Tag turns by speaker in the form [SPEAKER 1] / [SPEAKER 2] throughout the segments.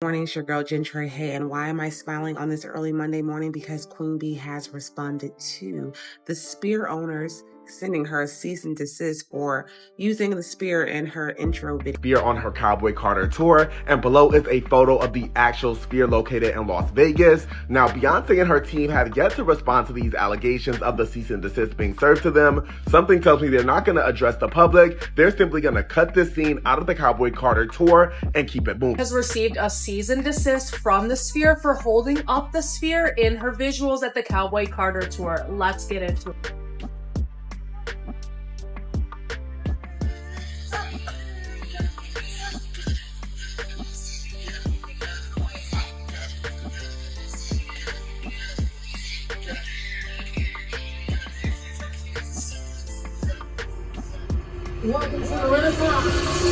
[SPEAKER 1] Morning, it's your girl Gentry. Hey, and why am I smiling on this early Monday morning? Because Queen Bee has responded to the Spear owners sending her a cease and desist for using the spear in her intro video.
[SPEAKER 2] Spear on her Cowboy Carter Tour, and below is a photo of the actual spear located in Las Vegas. Now, Beyonce and her team have yet to respond to these allegations of the cease and desist being served to them. Something tells me they're not going to address the public. They're simply going to cut this scene out of the Cowboy Carter Tour and keep it moving.
[SPEAKER 3] Has received a cease and desist from the Sphere for holding up the Sphere in her visuals at the Cowboy Carter Tour. Let's get into it.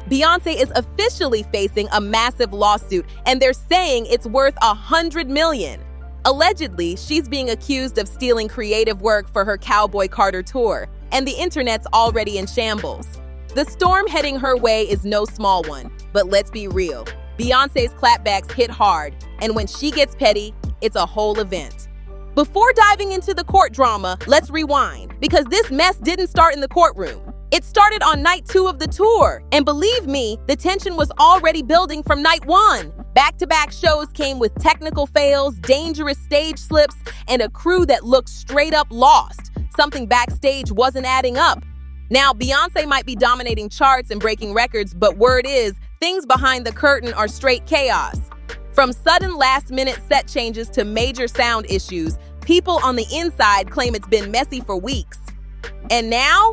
[SPEAKER 4] Beyonce is officially facing a massive lawsuit, and they're saying it's worth $100 million. Allegedly, she's being accused of stealing creative work for her Cowboy Carter Tour, and the internet's already in shambles. The storm heading her way is no small one, but let's be real. Beyonce's clapbacks hit hard, and when she gets petty, it's a whole event. Before diving into the court drama, let's rewind, because this mess didn't start in the courtroom. It started on night 2 of the tour, and believe me, the tension was already building from night 1. Back-to-back shows came with technical fails, dangerous stage slips, and a crew that looked straight up lost. Something backstage wasn't adding up. Now, Beyonce might be dominating charts and breaking records, but word is, things behind the curtain are straight chaos. From sudden last-minute set changes to major sound issues, people on the inside claim it's been messy for weeks. And now,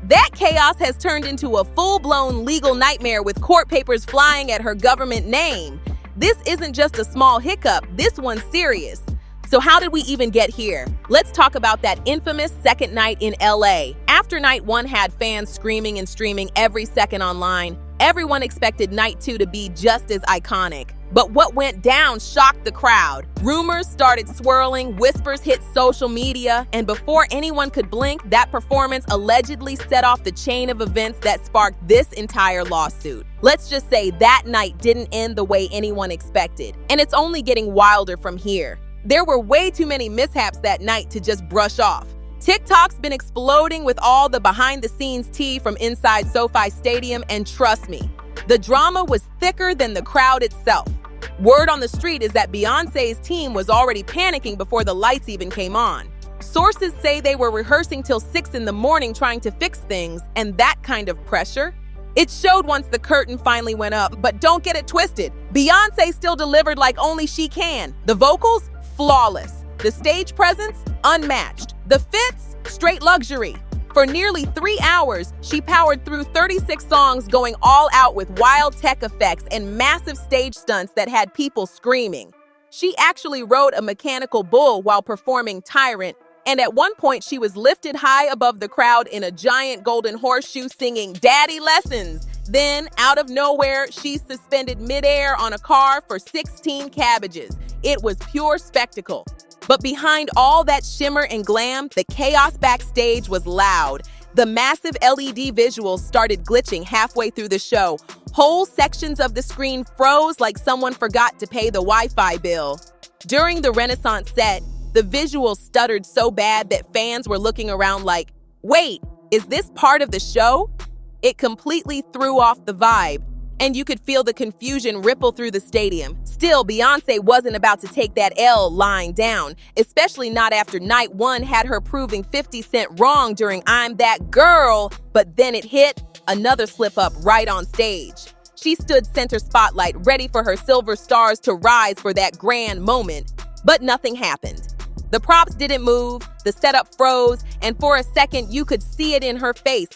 [SPEAKER 4] that chaos has turned into a full-blown legal nightmare with court papers flying at her government name. This isn't just a small hiccup, this one's serious. So how did we even get here? Let's talk about that infamous second night in LA. After night 1 had fans screaming and streaming every second online, everyone expected night 2 to be just as iconic. But what went down shocked the crowd. Rumors started swirling, whispers hit social media, and before anyone could blink, that performance allegedly set off the chain of events that sparked this entire lawsuit. Let's just say that night didn't end the way anyone expected, and it's only getting wilder from here. There were way too many mishaps that night to just brush off. TikTok's been exploding with all the behind-the-scenes tea from inside SoFi Stadium, and trust me, the drama was thicker than the crowd itself. Word on the street is that Beyonce's team was already panicking before the lights even came on. Sources say they were rehearsing till 6 in the morning trying to fix things, and that kind of pressure, it showed once the curtain finally went up. But don't get it twisted, Beyonce still delivered like only she can. The vocals, flawless. The stage presence, unmatched. The fits, straight luxury. For nearly 3 hours, she powered through 36 songs, going all out with wild tech effects and massive stage stunts that had people screaming. She actually rode a mechanical bull while performing Tyrant, and at one point she was lifted high above the crowd in a giant golden horseshoe singing Daddy Lessons. Then, out of nowhere, she's suspended midair on a car for 16 cabbages. It was pure spectacle. But behind all that shimmer and glam, the chaos backstage was loud. The massive LED visuals started glitching halfway through the show. Whole sections of the screen froze like someone forgot to pay the Wi-Fi bill. During the Renaissance set, the visuals stuttered so bad that fans were looking around like, wait, is this part of the show? It completely threw off the vibe, and you could feel the confusion ripple through the stadium. Still, Beyonce wasn't about to take that L lying down, especially not after night 1 had her proving 50 Cent wrong during I'm That Girl, but then it hit, another slip-up right on stage. She stood center spotlight, ready for her silver stars to rise for that grand moment, but nothing happened. The props didn't move, the setup froze, and for a second you could see it in her face.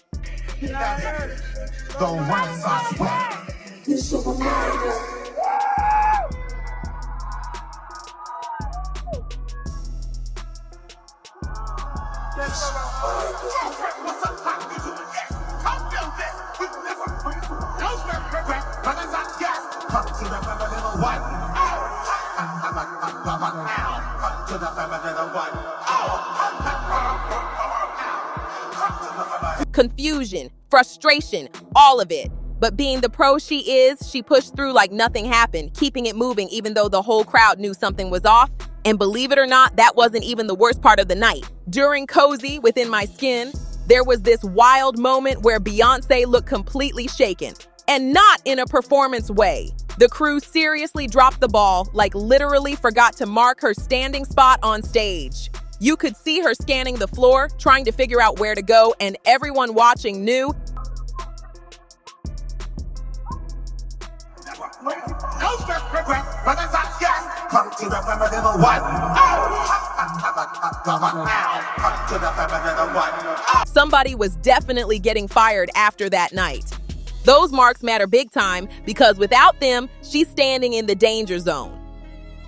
[SPEAKER 4] Confusion, frustration, all of it. But being the pro she is, she pushed through like nothing happened, keeping it moving even though the whole crowd knew something was off. And believe it or not, that wasn't even the worst part of the night. During Cozy, Within My Skin, there was this wild moment where Beyonce looked completely shaken. And not in a performance way. The crew seriously dropped the ball, like literally forgot to mark her standing spot on stage. You could see her scanning the floor, trying to figure out where to go, and everyone watching knew somebody was definitely getting fired after that night. Those marks matter big time because without them, she's standing in the danger zone.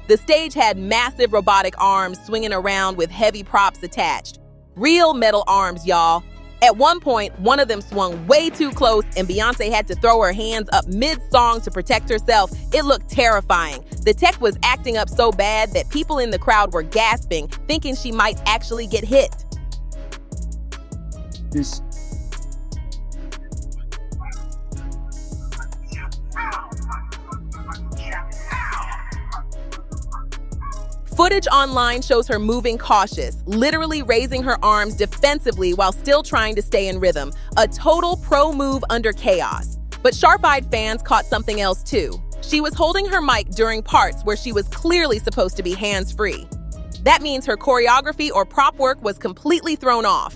[SPEAKER 4] The stage had massive robotic arms swinging around with heavy props attached. Real metal arms, y'all. At one point, one of them swung way too close and Beyonce had to throw her hands up mid-song to protect herself. It looked terrifying. The tech was acting up so bad that people in the crowd were gasping, thinking she might actually get hit. Footage online shows her moving cautious, literally raising her arms defensively while still trying to stay in rhythm. A total pro move under chaos. But sharp-eyed fans caught something else too. She was holding her mic during parts where she was clearly supposed to be hands-free. That means her choreography or prop work was completely thrown off.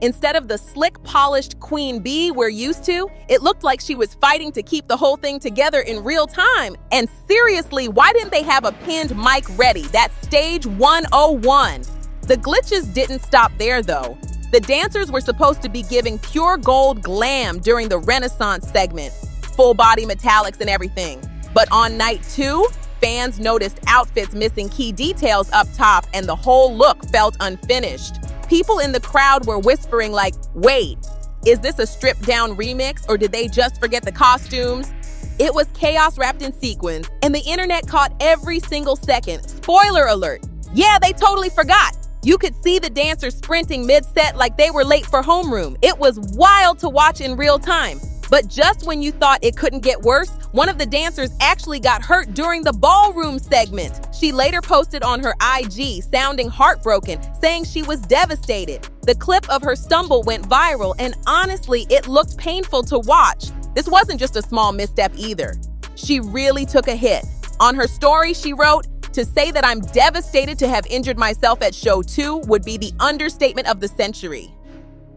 [SPEAKER 4] Instead of the slick, polished queen bee we're used to, it looked like she was fighting to keep the whole thing together in real time. And seriously, why didn't they have a pinned mic ready? That's stage 101. The glitches didn't stop there though. The dancers were supposed to be giving pure gold glam during the Renaissance segment, full body metallics and everything. But on night 2, fans noticed outfits missing key details up top and the whole look felt unfinished. People in the crowd were whispering like, wait, is this a stripped-down remix or did they just forget the costumes? It was chaos wrapped in sequins, and the internet caught every single second. Spoiler alert. Yeah, they totally forgot. You could see the dancers sprinting mid-set like they were late for homeroom. It was wild to watch in real time. But just when you thought it couldn't get worse, one of the dancers actually got hurt during the ballroom segment. She later posted on her IG, sounding heartbroken, saying she was devastated. The clip of her stumble went viral, and honestly, it looked painful to watch. This wasn't just a small misstep either. She really took a hit. On her story, she wrote, "To say that I'm devastated to have injured myself at show 2 would be the understatement of the century."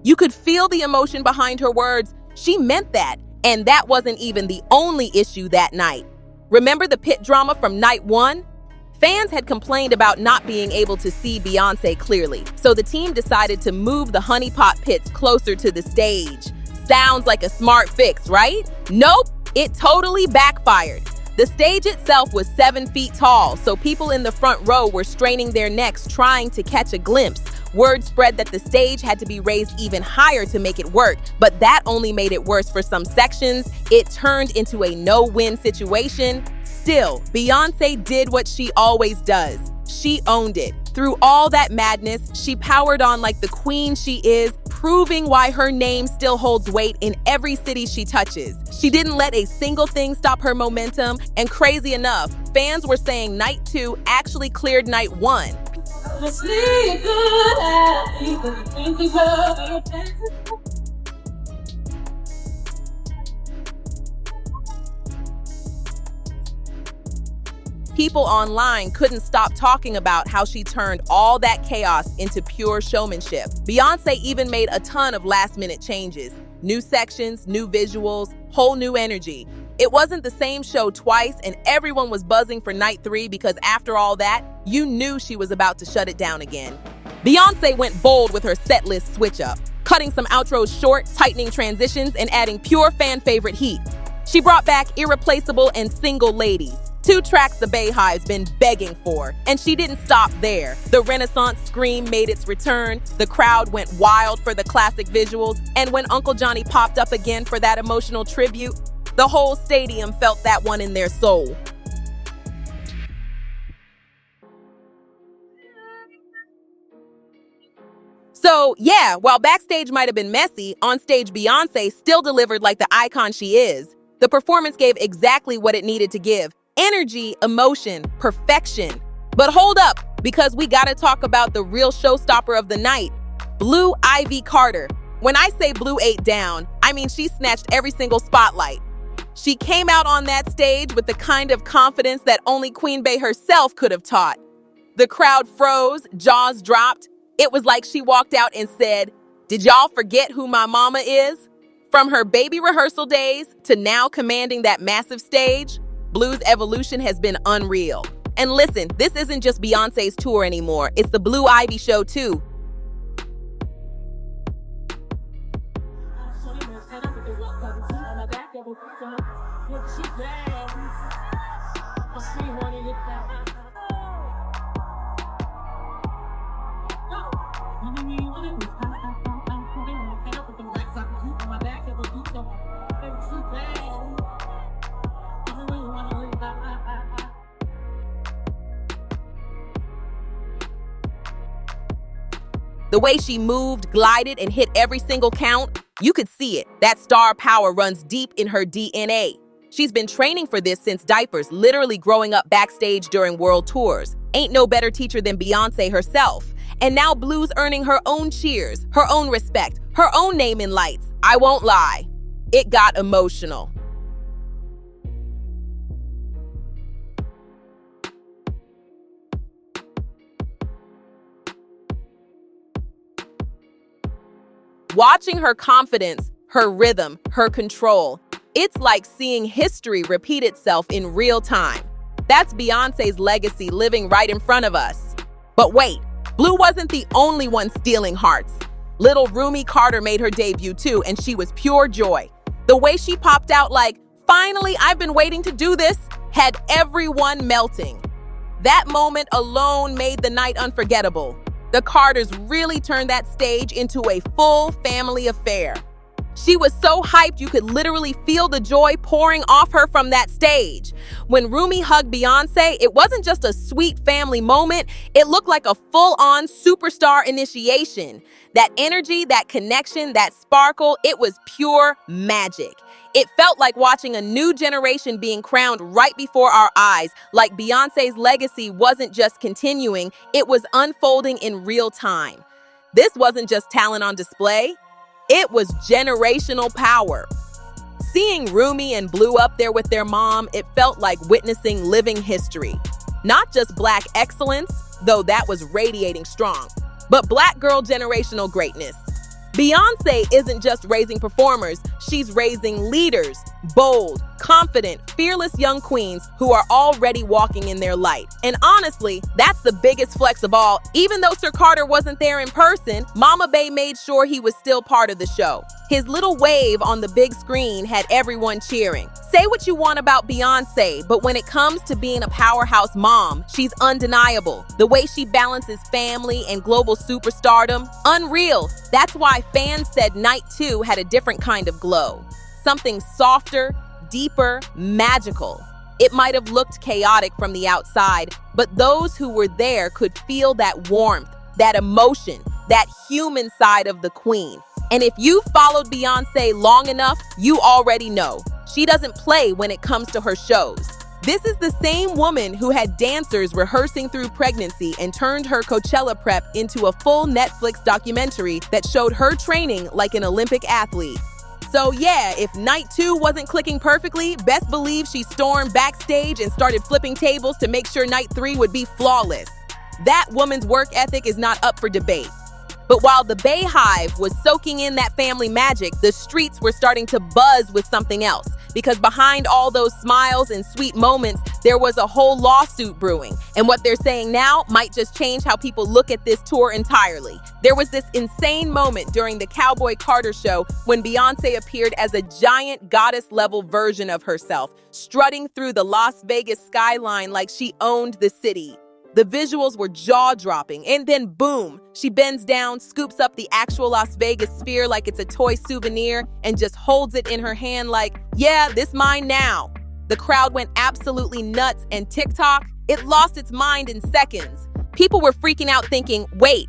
[SPEAKER 4] You could feel the emotion behind her words. She meant that, and that wasn't even the only issue that night. Remember the pit drama from night 1? Fans had complained about not being able to see Beyonce clearly, so the team decided to move the honeypot pits closer to the stage. Sounds like a smart fix, right? Nope, it totally backfired. The stage itself was 7 feet tall, so people in the front row were straining their necks trying to catch a glimpse. Word spread that the stage had to be raised even higher to make it work, but that only made it worse for some sections. It turned into a no-win situation. Still, Beyonce did what she always does. She owned it. Through all that madness, she powered on like the queen she is, proving why her name still holds weight in every city she touches. She didn't let a single thing stop her momentum, and crazy enough, fans were saying night 2 actually cleared night 1. People online couldn't stop talking about how she turned all that chaos into pure showmanship. Beyonce even made a ton of last-minute changes. New sections, new visuals, whole new energy. It wasn't the same show twice, and everyone was buzzing for night 3 because after all that, you knew she was about to shut it down again. Beyonce went bold with her setlist switch-up, cutting some outros short, tightening transitions, and adding pure fan-favorite heat. She brought back Irreplaceable and Single Ladies, 2 tracks the Bayhive's been begging for, and she didn't stop there. The Renaissance scream made its return, the crowd went wild for the classic visuals, and when Uncle Johnny popped up again for that emotional tribute, the whole stadium felt that one in their soul. So yeah, while backstage might have been messy, on stage Beyonce still delivered like the icon she is. The performance gave exactly what it needed to give: energy, emotion, perfection. But hold up, because we gotta talk about the real showstopper of the night, Blue Ivy Carter. When I say Blue ate down, I mean she snatched every single spotlight. She came out on that stage with the kind of confidence that only Queen Bey herself could have taught. The crowd froze, jaws dropped. It was like she walked out and said, "Did y'all forget who my mama is?" From her baby rehearsal days to now commanding that massive stage, Blue's evolution has been unreal. And listen, this isn't just Beyonce's tour anymore. It's the Blue Ivy show too. The way she moved, glided, and hit every single count, you could see it. That star power runs deep in her DNA. She's been training for this since diapers, literally growing up backstage during world tours. Ain't no better teacher than Beyonce herself. And now Blue's earning her own cheers, her own respect, her own name in lights. I won't lie, it got emotional. Watching her confidence, her rhythm, her control, it's like seeing history repeat itself in real time. That's Beyonce's legacy living right in front of us. But wait, Blue wasn't the only one stealing hearts. Little Rumi Carter made her debut too, and she was pure joy. The way she popped out like, "Finally, I've been waiting to do this," had everyone melting. That moment alone made the night unforgettable. The Carters really turned that stage into a full family affair. She was so hyped you could literally feel the joy pouring off her from that stage. When Rumi hugged Beyonce, it wasn't just a sweet family moment, it looked like a full-on superstar initiation. That energy, that connection, that sparkle, it was pure magic. It felt like watching a new generation being crowned right before our eyes, like Beyonce's legacy wasn't just continuing, it was unfolding in real time. This wasn't just talent on display, it was generational power. Seeing Rumi and Blue up there with their mom, it felt like witnessing living history. Not just Black excellence, though that was radiating strong, but Black girl generational greatness. Beyonce isn't just raising performers, she's raising leaders, bold, confident, fearless young queens who are already walking in their light. And honestly, that's the biggest flex of all. Even though Sir Carter wasn't there in person, Mama Bey made sure he was still part of the show. His little wave on the big screen had everyone cheering. Say what you want about Beyonce, but when it comes to being a powerhouse mom, she's undeniable. The way she balances family and global superstardom, unreal. That's why fans said Night 2 had a different kind of glow. Something softer, deeper, magical. It might have looked chaotic from the outside, but those who were there could feel that warmth, that emotion, that human side of the queen. And if you followed Beyonce long enough, you already know. She doesn't play when it comes to her shows. This is the same woman who had dancers rehearsing through pregnancy and turned her Coachella prep into a full Netflix documentary that showed her training like an Olympic athlete. So yeah, if Night 2 wasn't clicking perfectly, best believe she stormed backstage and started flipping tables to make sure Night 3 would be flawless. That woman's work ethic is not up for debate. But while the Bayhive was soaking in that family magic, the streets were starting to buzz with something else. Because behind all those smiles and sweet moments, there was a whole lawsuit brewing. And what they're saying now might just change how people look at this tour entirely. There was this insane moment during the Cowboy Carter show when Beyonce appeared as a giant goddess-level version of herself, strutting through the Las Vegas skyline like she owned the city. The visuals were jaw-dropping, and then boom, she bends down, scoops up the actual Las Vegas sphere like it's a toy souvenir, and just holds it in her hand like, yeah, this mine now. The crowd went absolutely nuts, and TikTok, it lost its mind in seconds. People were freaking out thinking, wait,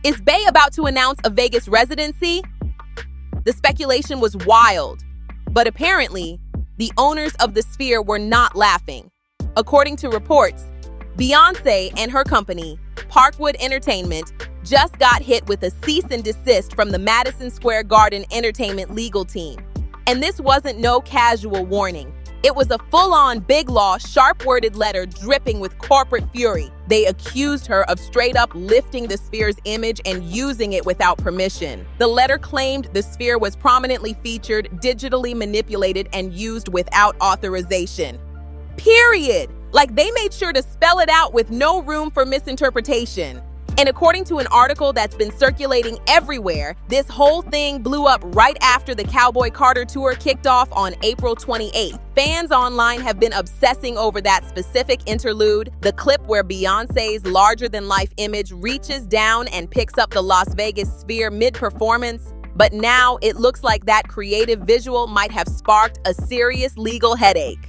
[SPEAKER 4] is Bey about to announce a Vegas residency? The speculation was wild, but apparently, the owners of the Sphere were not laughing. According to reports, Beyonce and her company, Parkwood Entertainment, just got hit with a cease and desist from the Madison Square Garden Entertainment legal team. And this wasn't no casual warning. It was a full-on big law, sharp-worded letter dripping with corporate fury. They accused her of straight-up lifting the Sphere's image and using it without permission. The letter claimed the Sphere was prominently featured, digitally manipulated, and used without authorization. Period. Like, they made sure to spell it out with no room for misinterpretation. And according to an article that's been circulating everywhere, this whole thing blew up right after the Cowboy Carter Tour kicked off on April 28th. Fans online have been obsessing over that specific interlude, the clip where Beyoncé's larger-than-life image reaches down and picks up the Las Vegas Sphere mid-performance. But now it looks like that creative visual might have sparked a serious legal headache.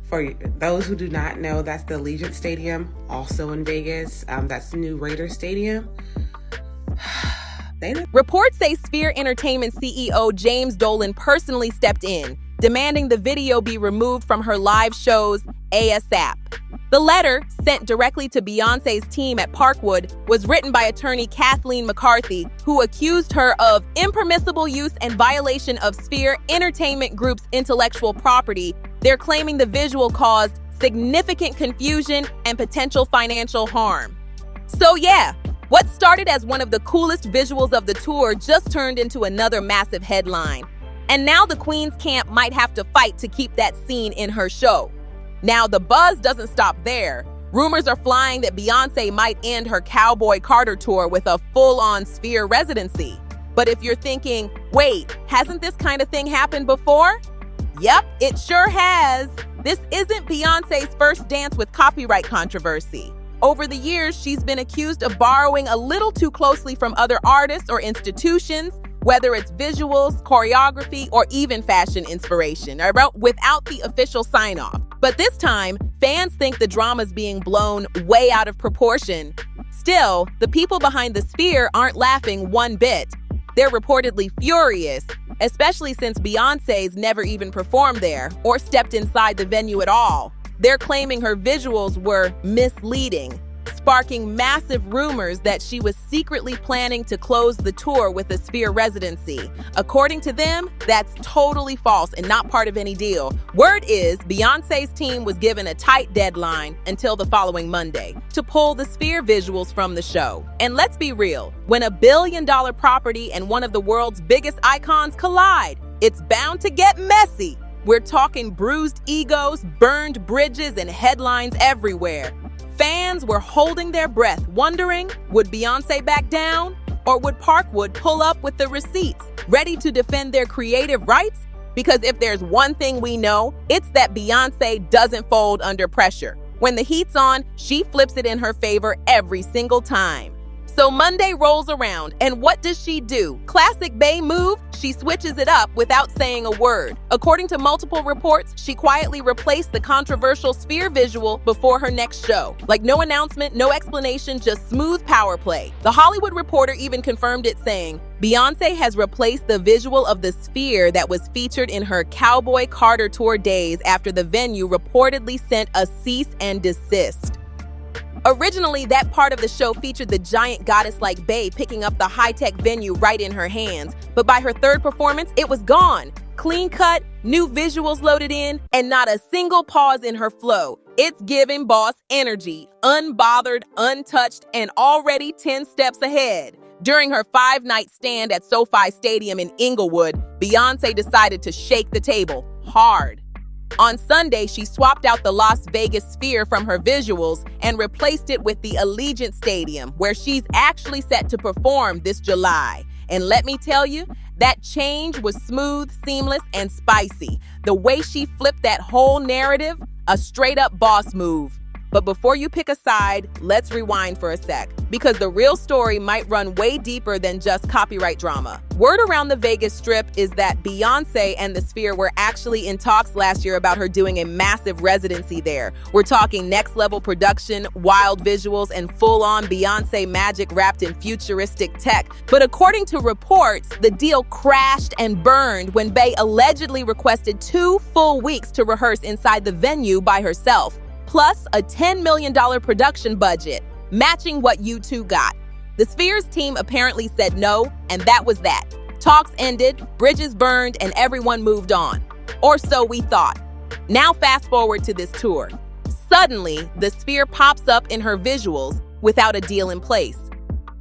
[SPEAKER 1] For those who do not know, that's the Allegiant Stadium, also in Vegas. That's the new Raiders Stadium.
[SPEAKER 4] Reports say Sphere Entertainment CEO James Dolan personally stepped in, demanding the video be removed from her live shows ASAP. The letter, sent directly to Beyonce's team at Parkwood, was written by attorney Kathleen McCarthy, who accused her of impermissible use and violation of Sphere Entertainment Group's intellectual property. They're claiming the visual caused significant confusion and potential financial harm. So yeah, what started as one of the coolest visuals of the tour just turned into another massive headline. And now the Queen's camp might have to fight to keep that scene in her show. Now the buzz doesn't stop there. Rumors are flying that Beyonce might end her Cowboy Carter Tour with a full-on Sphere residency. But if you're thinking, wait, hasn't this kind of thing happened before? Yep, it sure has. This isn't Beyonce's first dance with copyright controversy. Over the years, she's been accused of borrowing a little too closely from other artists or institutions, whether it's visuals, choreography, or even fashion inspiration, without the official sign-off. But this time, fans think the drama's being blown way out of proportion. Still, the people behind the Sphere aren't laughing one bit. They're reportedly furious, especially since Beyonce's never even performed there or stepped inside the venue at all. They're claiming her visuals were misleading, sparking massive rumors that she was secretly planning to close the tour with a Sphere residency. According to them, that's totally false and not part of any deal. Word is Beyonce's team was given a tight deadline until the following Monday to pull the Sphere visuals from the show. And let's be real, when a billion-dollar property and one of the world's biggest icons collide, it's bound to get messy. We're talking bruised egos, burned bridges, and headlines everywhere. Fans were holding their breath, wondering, would Beyonce back down? Or would Parkwood pull up with the receipts, ready to defend their creative rights? Because if there's one thing we know, it's that Beyonce doesn't fold under pressure. When the heat's on, she flips it in her favor every single time. So Monday rolls around, and what does she do? Classic Bey move, she switches it up without saying a word. According to multiple reports, she quietly replaced the controversial Sphere visual before her next show. Like no announcement, no explanation, just smooth power play. The Hollywood Reporter even confirmed it, saying, Beyonce has replaced the visual of the Sphere that was featured in her Cowboy Carter Tour days after the venue reportedly sent a cease and desist. Originally, that part of the show featured the giant goddess-like Bey picking up the high-tech venue right in her hands. But by her third performance, it was gone. Clean cut, new visuals loaded in, and not a single pause in her flow. It's giving boss energy, unbothered, untouched, and already 10 steps ahead. During her 5-night stand at SoFi Stadium in Inglewood, Beyonce decided to shake the table hard. On Sunday, she swapped out the Las Vegas Sphere from her visuals and replaced it with the Allegiant Stadium, where she's actually set to perform this July. And let me tell you, that change was smooth, seamless, and spicy. The way she flipped that whole narrative, a straight-up boss move. But before you pick a side, let's rewind for a sec, because the real story might run way deeper than just copyright drama. Word around the Vegas Strip is that Beyonce and the Sphere were actually in talks last year about her doing a massive residency there. We're talking next-level production, wild visuals, and full-on Beyonce magic wrapped in futuristic tech. But according to reports, the deal crashed and burned when Bey allegedly requested 2 full weeks to rehearse inside the venue by herself, plus a $10 million production budget, matching what U2 got. The Sphere's team apparently said no, and that was that. Talks ended, bridges burned, and everyone moved on. Or so we thought. Now fast forward to this tour. Suddenly, the Sphere pops up in her visuals without a deal in place.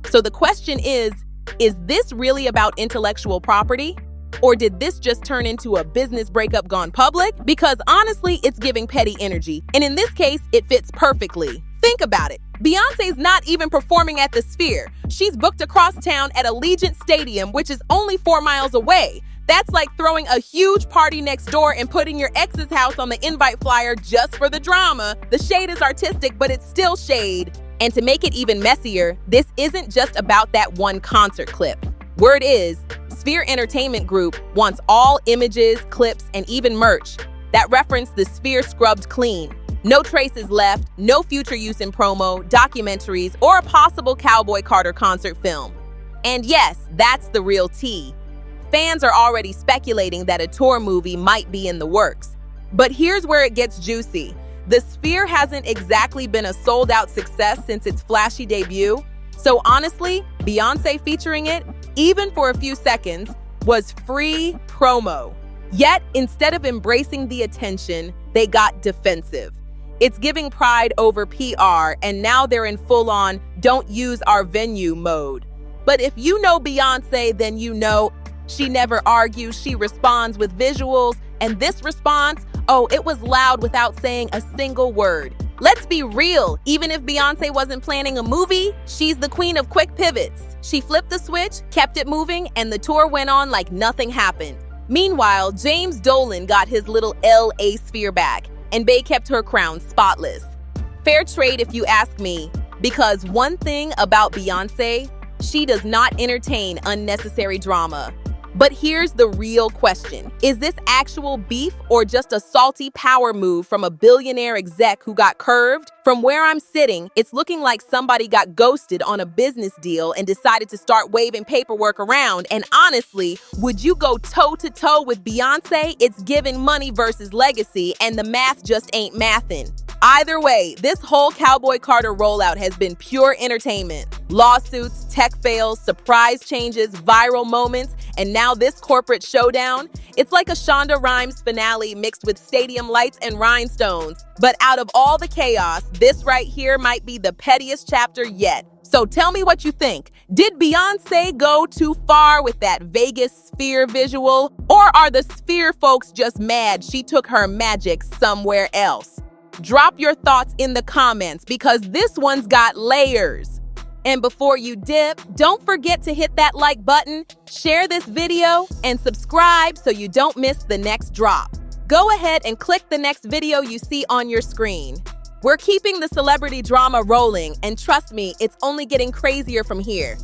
[SPEAKER 4] So the question is this really about intellectual property? Or did this just turn into a business breakup gone public? Because honestly, it's giving petty energy. And in this case, it fits perfectly. Think about it. Beyonce's not even performing at the Sphere. She's booked across town at Allegiant Stadium, which is only 4 miles away. That's like throwing a huge party next door and putting your ex's house on the invite flyer just for the drama. The shade is artistic, but it's still shade. And to make it even messier, this isn't just about that one concert clip. Word is, Sphere Entertainment Group wants all images, clips, and even merch that reference the Sphere scrubbed clean. No traces left, no future use in promo, documentaries, or a possible Cowboy Carter concert film. And yes, that's the real tea. Fans are already speculating that a tour movie might be in the works. But here's where it gets juicy. The Sphere hasn't exactly been a sold-out success since its flashy debut. So honestly, Beyonce featuring it, even for a few seconds, was free promo. Yet, instead of embracing the attention, they got defensive. It's giving pride over PR, and now they're in full-on don't use our venue mode. But if you know Beyonce, then you know she never argues, she responds with visuals, and this response, oh, it was loud without saying a single word. Let's be real, even if Beyonce wasn't planning a movie, she's the queen of quick pivots. She flipped the switch, kept it moving, and the tour went on like nothing happened. Meanwhile, James Dolan got his little LA Sphere back, and Bey kept her crown spotless. Fair trade if you ask me, because one thing about Beyonce, she does not entertain unnecessary drama. But here's the real question. Is this actual beef or just a salty power move from a billionaire exec who got curved? From where I'm sitting, it's looking like somebody got ghosted on a business deal and decided to start waving paperwork around. And honestly, would you go toe-to-toe with Beyonce? It's giving money versus legacy, and the math just ain't mathin'. Either way, this whole Cowboy Carter rollout has been pure entertainment. Lawsuits, tech fails, surprise changes, viral moments, and now this corporate showdown. It's like a Shonda Rhimes finale mixed with stadium lights and rhinestones. But out of all the chaos, this right here might be the pettiest chapter yet. So tell me what you think. Did Beyonce go too far with that Vegas Sphere visual? Or are the Sphere folks just mad she took her magic somewhere else? Drop your thoughts in the comments because this one's got layers. And before you dip, don't forget to hit that like button, share this video, and subscribe so you don't miss the next drop. Go ahead and click the next video you see on your screen. We're keeping the celebrity drama rolling, and trust me, it's only getting crazier from here.